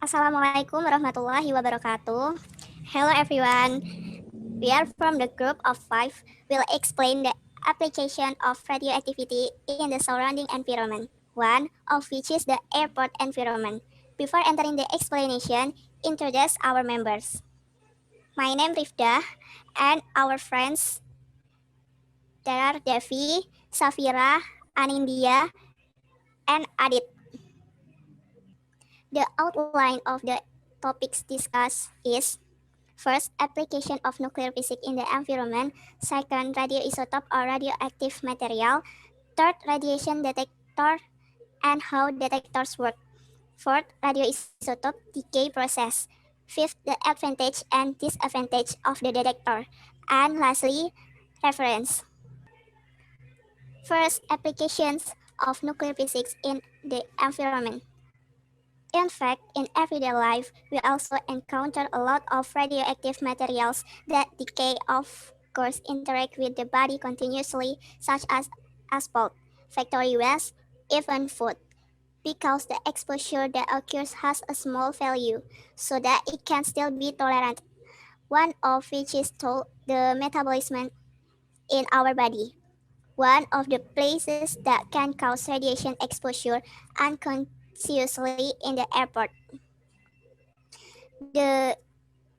Assalamualaikum warahmatullahi wabarakatuh. Hello everyone. We are from the group of five. We'll explain the application of radioactivity in the surrounding environment. One of which is the airport environment. Before entering the explanation, introduce our members. My name is Rifda and our friends there are Devi, Safira, Anindya, and Adit. The outline of the topics discussed is first, application of nuclear physics in the environment. Second, radioisotope or radioactive material. Third, radiation detector and how detectors work. Fourth, radioisotope decay process. Fifth, the advantage and disadvantage of the detector. And lastly, reference. First, applications of nuclear physics in the environment. In fact, in everyday life, we also encounter a lot of radioactive materials that decay, of course, interact with the body continuously, such as asphalt, factory waste, even food, because the exposure that occurs has a small value, so that it can still be tolerant. One of which is the metabolism in our body. One of the places that can cause radiation exposure unconsciously in the airport. The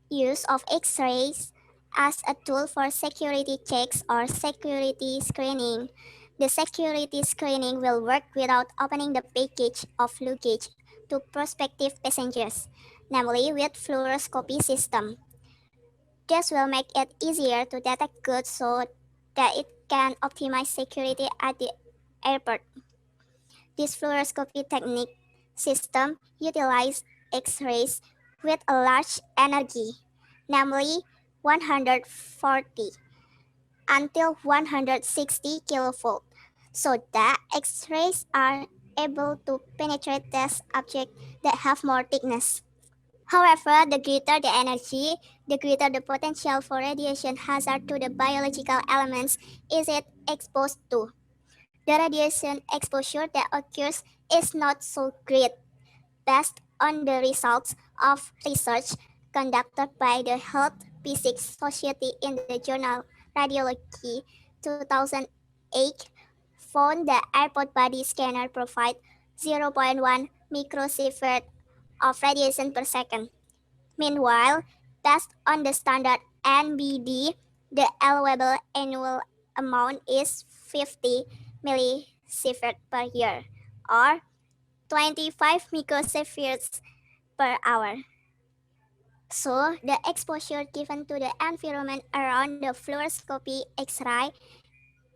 use of X-rays as a tool for security checks or security screening. The security screening will work without opening the package of luggage to prospective passengers, namely with fluoroscopy system. This will make it easier to detect goods so that it can optimize security at the airport. This fluoroscopy technique system utilizes X-rays with a large energy, namely 140 until 160 kilovolt, so that X-rays are able to penetrate test objects that have more thickness. However, the greater the energy, the greater the potential for radiation hazard to the biological elements is it exposed to. The radiation exposure that occurs is not so great based on the results of research conducted by the Health Physics Society in the journal Radiology 2008 found the airport body scanner provide zero point 0.1 microsievert of radiation per second. Meanwhile, based on the standard NBD, the allowable annual amount is 50 millisievert per year, or 25 microsieverts per hour. So, the exposure given to the environment around the fluoroscopy X-ray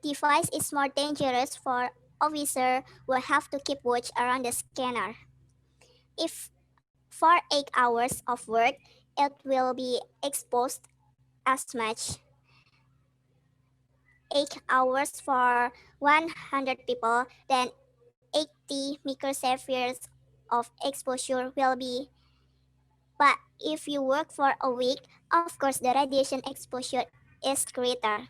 device is more dangerous for officers who have to keep watch around the scanner. If for 8 hours of work, it will be exposed as much 8 hours for 100 people, then 80 microsieverts of exposure will be. But if you work for a week, of course the radiation exposure is greater.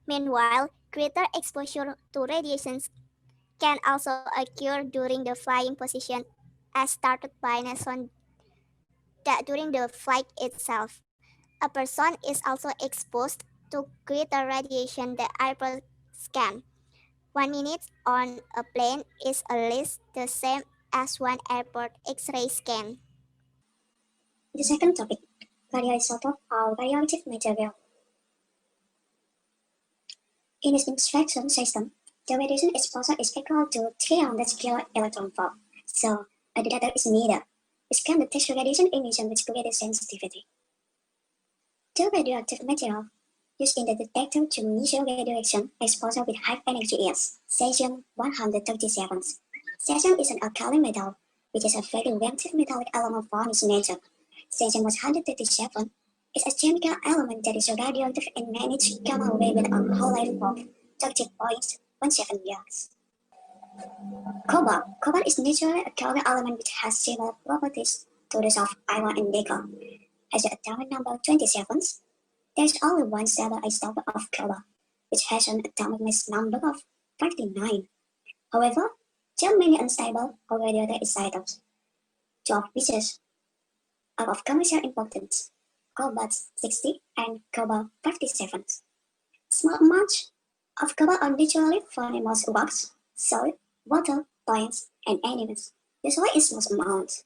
Meanwhile, greater exposure to radiations can also occur during the flying position as started by Nelson that during the flight itself. A person is also exposed to greater radiation than airport scan. 1 minute on a plane is at least the same as one airport X-ray scan. The second topic, radioisotope or radioactive material. In this instruction system, the radiation exposure is equal to 300 kilo electron volt, so a detector is needed. It can detect radiation emission with greater sensitivity. The radioactive material used in the detector to measure radiation exposure with high energy is cesium-137. Cesium is an alkali metal, which is a very reactive metallic element from its nature. Cesium-137 is a chemical element that is radioactive in many common way with a half-life of 30.17 years. Cobalt. Cobalt is naturally a chemical element which has similar properties to those of iron and nickel. As the atomic number 27, there is only one stable isotope of cobalt, which has an atomic mass number of 49. However, there are many unstable or radioactive isotopes, two of which are of commercial importance, cobalt-60 and cobalt-57. Small amounts of cobalt are naturally found in most rocks, soil, water, plants, and animals. Usually in small amounts.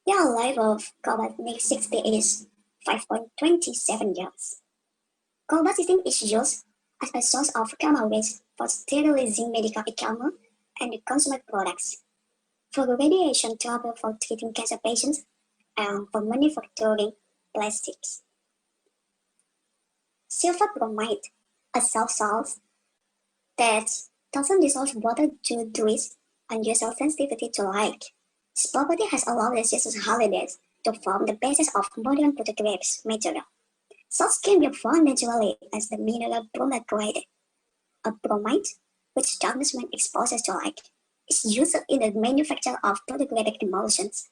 The level of cobalt-60 is 5.27 grams. Cobalt-60 is used as a source of gamma rays for sterilizing medical equipment and consumer products, for radiation therapy for treating cancer patients, and for manufacturing plastics. Silver bromide, a salt salt that doesn't dissolve water due to its unusual sensitivity to light. This property has allowed the Jesus halides to form the basis of modern photographs material. Salts can be found naturally as the mineral bromide. A bromide, which darkness when exposed to light, is used in the manufacture of photographic emulsions.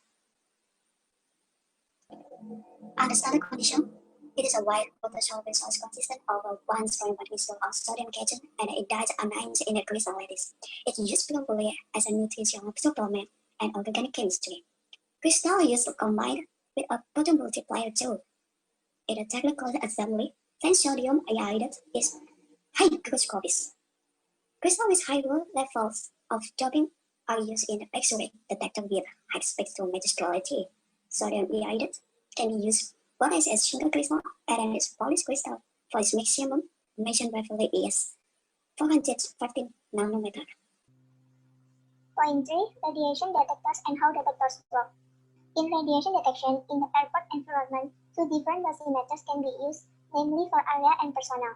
Under standard condition, it is a white water-soluble source consistent of a 1.1 crystal of sodium cation and it dies anions in the crystal lattice. It is used probably as a nutritional supplement and organic chemistry. Crystal used combined with a proton multiplier tool. In a technical assembly, then sodium iodide is hygroscopic. Crystal with high levels of doping are used in the X-ray detector with high spectrometry. Sodium iodide can be used both as a single crystal and as polished crystal for its maximum emission wavelength is 415 nanometer. Point 3. Radiation detectors and how detectors work. In radiation detection in the airport environment, two different dosimeters can be used, namely for area and personnel.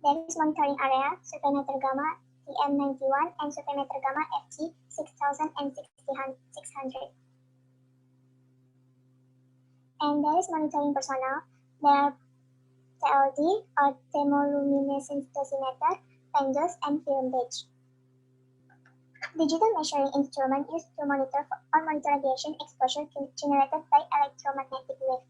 There is monitoring area, supermeter gamma TM91 and supermeter gamma FG 6000 and 600. And there is monitoring personnel. There are TLD or thermoluminescence dosimeter, pendulums, and film gauge. Digital measuring instrument used to monitor radiation exposure generated by electromagnetic wave.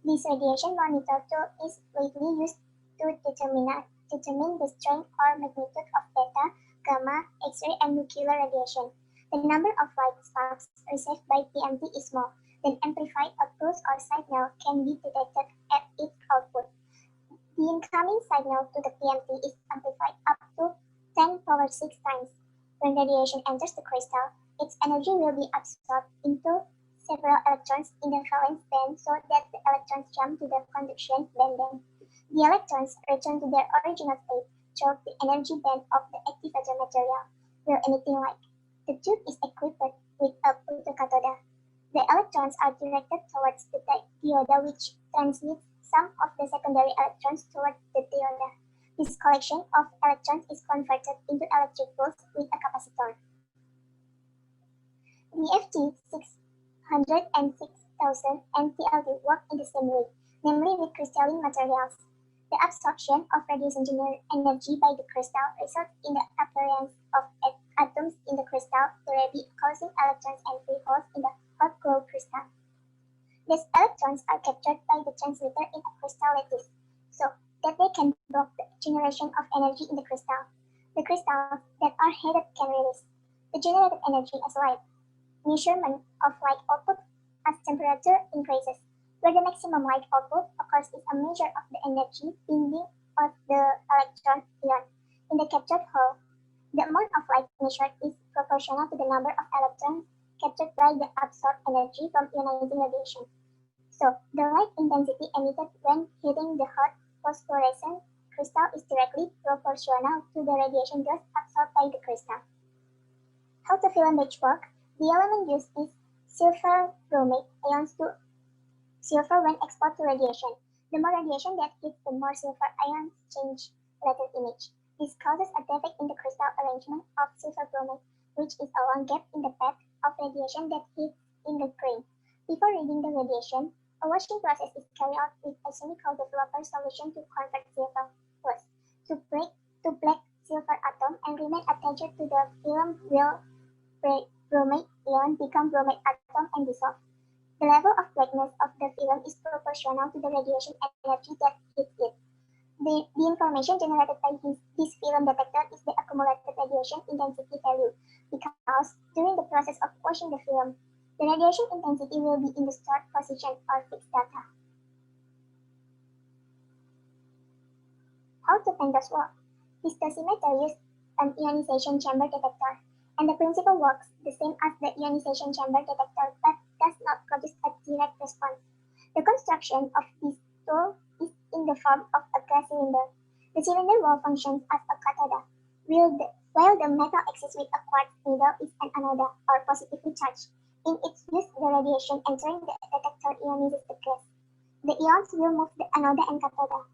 This radiation monitor tool is widely used to determine the strength or magnitude of beta, gamma, X-ray, and nuclear radiation. The number of light sparks received by PMT is small, then amplified a pulse or signal can be detected at its output. The incoming signal to the PMT is amplified up to 10 power 6 times. When radiation enters the crystal, its energy will be absorbed into several electrons in the valence band so that the electrons jump to the conduction band. The electrons return to their original state through the energy band of the activator material, will emitting light. The tube is equipped with a photocathode. The electrons are directed towards the diode, which transmits some of the secondary electrons towards the diode. This collection of electrons is converted into electric pulse with a capacitor. The FT 600 and 6000 and TLD work in the same way, namely with crystalline materials. The absorption of radiation energy by the crystal results in the appearance of atoms in the crystal theory, causing electrons and free holes in the hot glow crystal. These electrons are captured by the transmitter in a crystal lattice, so that they can block the generation of energy in the crystal. The crystals that are heated can release the generated energy as light. Measurement of light output as temperature increases. Where the maximum light output occurs is a measure of the energy binding of the electron ion in the captured hole. The amount of light measured is proportional to the number of electrons captured by the absorbed energy from ionizing radiation. So, the light intensity emitted when hitting the hot phosphorescent crystal is directly proportional to the radiation dose absorbed by the crystal. How the film gauge work? The element used is silver bromate ions to silver when exposed to radiation. The more radiation that hits, the more silver ions change latent image. This causes a defect in the crystal arrangement of silver bromate, which is a long gap in the path of radiation that hits in the grain. Before reading the radiation, a washing process is carried out with a chemical developer solution to convert silver plus to black silver atom and remain attached to the film will bromate ion become bromate atom and dissolve. The level of blackness of the film is proportional to the radiation energy that hits it. The information generated by this film detector is the accumulated radiation intensity value because during the process of washing the film, The radiation intensity will be in the stored position or fixed delta. How the PEMDAS work? This dosimeter uses an ionization chamber detector, and the principle works the same as the ionization chamber detector but does not produce a direct response. The construction of this tool is in the form of a glass cylinder. The cylinder wall functions as a cathode, while the metal axis with a quartz needle is an anode or positively charged. In its use, the radiation entering the detector ionizes the glass. The ions will move the anode and cathode,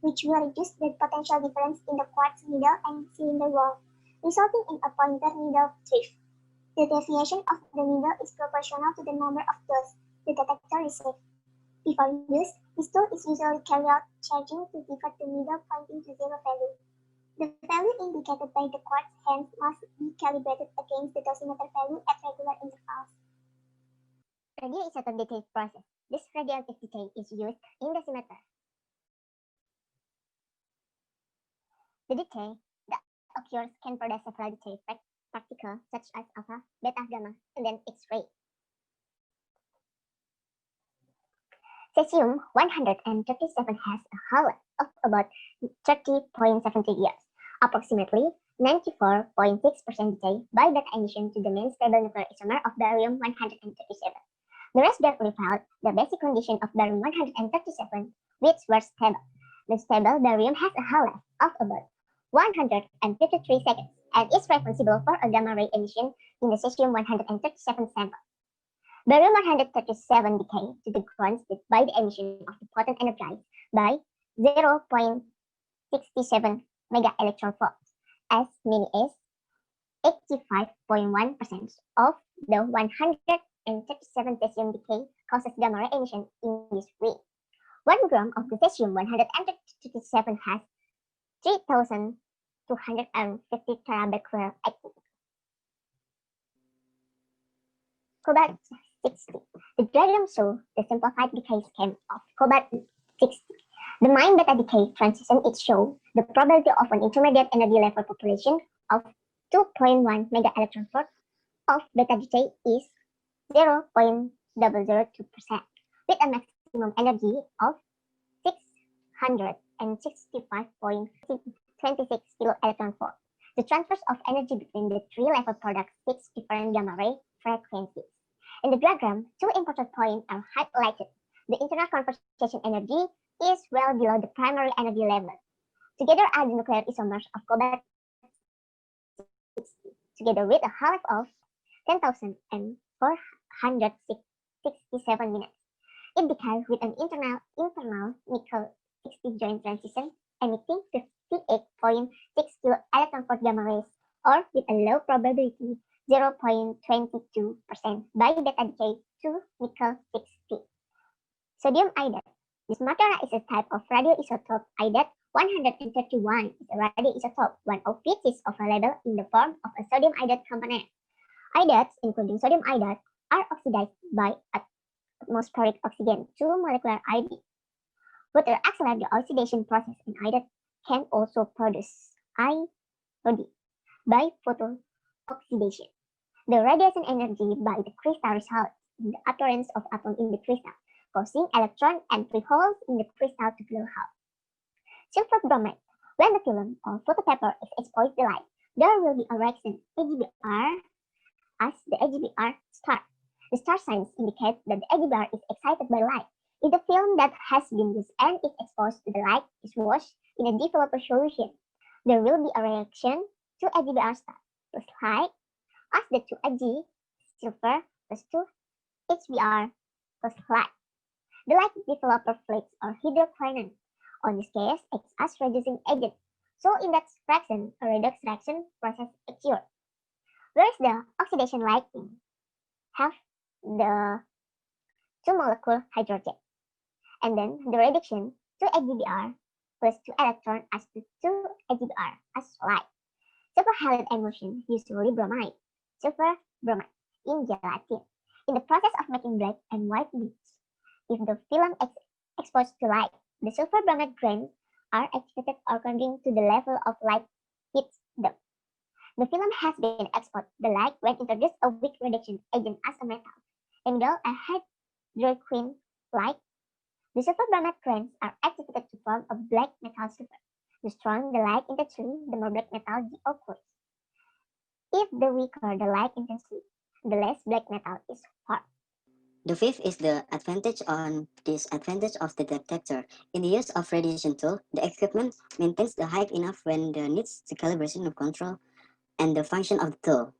which will reduce the potential difference in the quartz needle and cylinder wall, resulting in a pointer needle drift. The deviation of the needle is proportional to the number of doses the detector receives. Before use, this tool is usually carried out charging to divert the needle pointing to zero value. The value indicated by the quartz hence must be calibrated against the dosimeter value at regular intervals. Radioisotope decay process. This radioactive decay is used in dosimeter. The decay that occurs can produce several decay particles such as alpha, beta, gamma, and then X-ray. Cesium-137 has a half-life of about 30.70 years, approximately 94.6% decay by beta emission to the main stable nuclear isomer of barium-137. The rest directly followed the basic condition of barium-137, which were stable. The stable barium has a half-life of about 153 seconds and is responsible for a gamma ray emission in the cesium-137 sample. Barium-137 decay to the ground state by the emission of the photon energized by 0.67 mega electron volts, as many as 85.1% of the 137 cesium decay causes gamma ray emission in this way. 1 gram of the cesium-137 has 3,250 terabecquerel activity. Cobalt-60. The diagram shows the simplified decay scheme of cobalt-60. The mine beta decay transition it shows the probability of an intermediate energy level population of 2.1 mega electron volt of beta decay is 0.002%, with a maximum energy of 665.26 kilo electron volt. The transfers of energy between the three level products 6 different gamma ray frequencies. In the diagram, two important points are highlighted. The internal conversation energy is well below the primary energy level. Together are the nuclear isomers of cobalt-60, together with a half of 10,467 minutes. It decays with an internal nickel-60 joint transition, emitting 58.6 kilo electron volt gamma rays, or with a low probability 0.22% by beta decay to nickel-60. Sodium iodide. This material is a type of radioisotope. Iodide-131 is a radioisotope, one of which is available in the form of a sodium iodide component. Iodates, including sodium iodide, are oxidized by atmospheric oxygen to molecular iodine. Water accelerates the oxidation process, and iodide can also produce iodine by photooxidation. The radiation energy by the crystal results in the appearance of atoms in the crystal, causing electron and free holes in the crystal to glow out. Silver bromide. When the film or photopaper is exposed to light, there will be a reaction AGBR as the AGBR star. The star signs indicate that the AGBR is excited by light. If the film that has been used and is exposed to the light is washed in a developer solution, there will be a reaction to AGBR star plus light as the 2Ag silver plus 2 HBr plus light. The light developer flakes or hydroquinone on this case acts as reducing agent. So in that fraction, a redox reaction process occurs. Whereas the oxidation lighting have the 2 molecule hydrogen. And then the reduction to AGBr plus 2 electron as to 2 AGBr as light. Silver halide emulsion, usually bromide, silver bromide in gelatin. In the process of making black and white beads, if the film is exposed to light, the silver bromide grains are activated according to the level of light hits them. The film has been exposed to the light when introduced a weak reduction agent as a metal. angle, and hydroquin light. The silver Barnard trains are activated to form a black metal silver. The stronger the light intensity, the more black metal occurs. If the weaker the light intensity, the less black metal is formed. The fifth is the advantage on disadvantage of the detector. In the use of radiation tool, the equipment maintains the height enough when the needs the calibration of control and the function of the tool.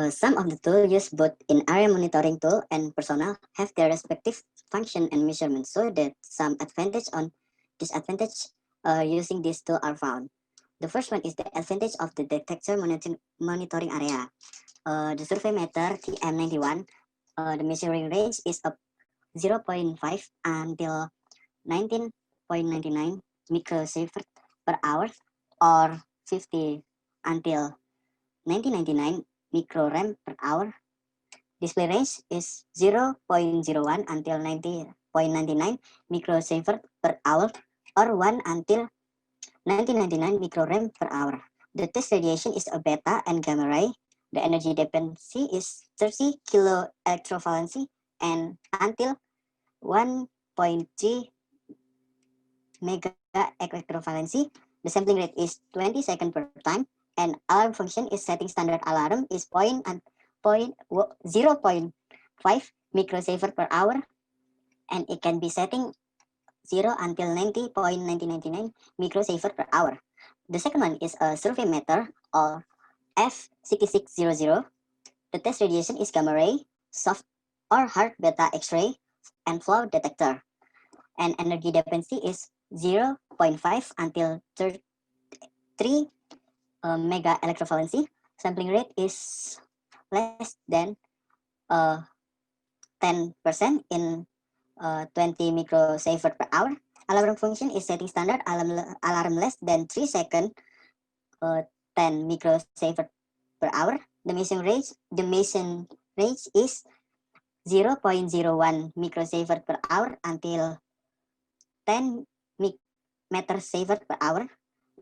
Some of the tools used both in area monitoring tool and personnel have their respective function and measurement so that some advantage on disadvantage using this tool are found. The first one is the advantage of the detector monitoring area. The survey meter TM91, the measuring range is up 0.5 until 19.99 microsievert per hour or 50 until 1999 microrem per hour. Display range is 0.01 until 90.99 microsievert per hour or 1 until 1999 microrem per hour. The test radiation is a beta and gamma ray. The energy dependency is 30 kilo electrovalency and until 1.3 mega electrovalency. The sampling rate is 20 seconds per time, and alarm function is setting standard alarm is 0.5 microsievert per hour, and it can be setting 0 until 90.999 microsievert per hour. The second one is a survey meter or F6600. The test radiation is gamma ray, soft or hard beta X-ray, and flow detector. And energy dependency is 0.5 until 3 mega electrovalency. Sampling rate is less than uh, 10% in 20 microsievert per hour. Alarm function is setting standard alarm less than 3 seconds, uh, 10 microsievert per hour. The measuring range is 0.01 microsievert per hour until 10 meter sievert per hour,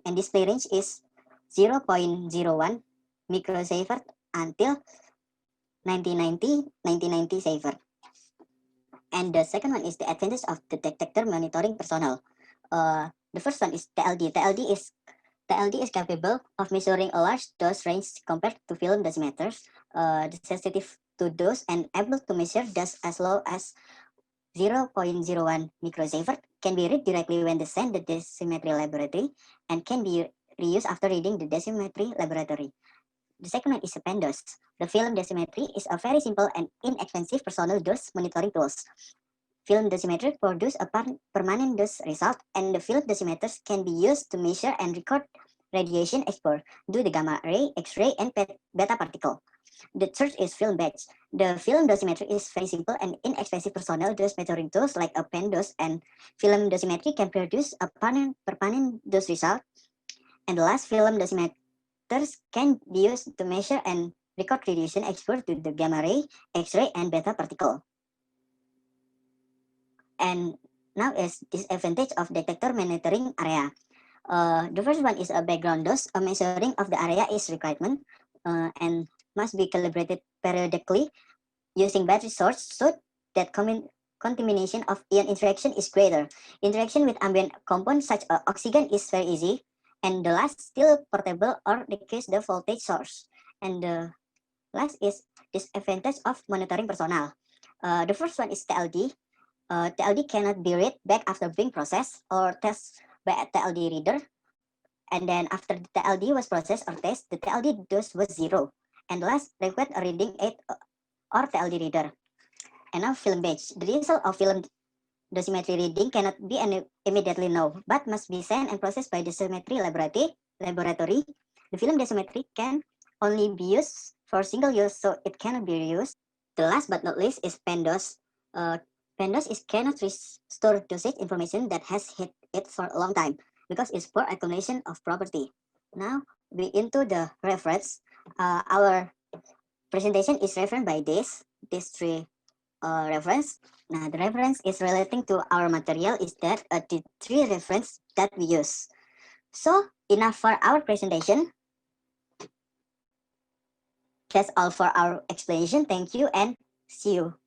and display range is 0.01 microsievert until 1990 sievert. And the second one is the advantage of the detector monitoring personnel. The first one is TLD. TLD is capable of measuring a large dose range compared to film dosimeters. Sensitive to dose and able to measure dose as low as 0.01 microsievert, can be read directly when they send the dosimetry laboratory, and can be reused after reading the dosimetry laboratory. The second one is a PENDOS. The film dosimetry is a very simple and inexpensive personal dose monitoring tools. Film dosimetry produce a permanent dose result, and the film dosimeters can be used to measure and record radiation exposure due to gamma ray, X-ray, and beta particle. The third is film batch. The film dosimetry is very simple and inexpensive personal dose measuring tools like a pen dose, and film dosimetry can produce a permanent dose result. And the last, film dosimeters can be used to measure and record radiation exposure to the gamma ray, X-ray, and beta particle. And now is disadvantage of detector monitoring area. The first one is a background dose. A measuring of the area is requirement and must be calibrated periodically using battery source so that contamination of ion interaction is greater. Interaction with ambient compounds such as oxygen is very easy. And the last, still portable or decrease the voltage source. And the last is disadvantage of monitoring personnel. The first one is TLD. TLD cannot be read back after being processed or test by a TLD reader. And then after the TLD was processed or tested, the TLD dose was 0. And last, required a reading aid or TLD reader. And now film batch. The result of film dosimetry reading cannot be immediately known, but must be sent and processed by the dosimetry laboratory. The film dosimetry can only be used for single use, so it cannot be reused. The last but not least is PENDOS. PENDOS cannot restore dosage information that has hit it for a long time because it's poor accumulation of property. Now we into the reference. Our presentation is referenced by these three reference. Now the reference is relating to our material is that the three reference that we use. So enough for our presentation. That's all for our explanation. Thank you and See you.